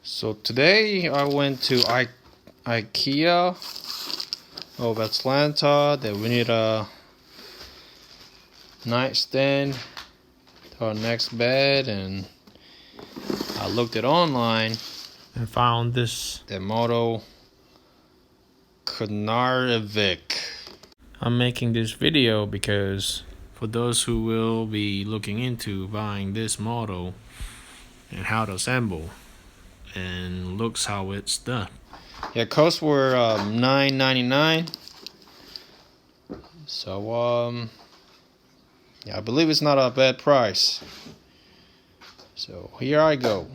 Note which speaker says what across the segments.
Speaker 1: So today I went to IKEA of Atlanta that we need a nightstand to our next bed, and I looked it online and found the model Knarrevik. I'm making this video because for those who will be looking into buying this model and how to assemble and looks how it's done. Yeah, costs were $9.99. So yeah, I believe it's not a bad price. So here I go.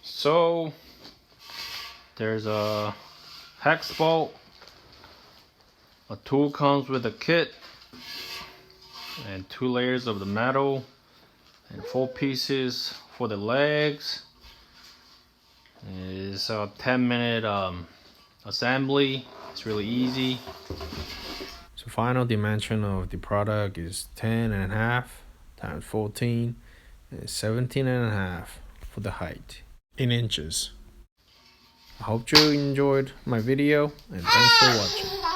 Speaker 1: So there's a hex bolt. A tool comes with a kit and 2 layers of the metal and 4 pieces for the legs. It's a 10-minute assembly. It's really easy. So final dimension of the product is 10.5 times 14 and 17.5 for the height in inches. I hope you enjoyed my video and thanks for watching.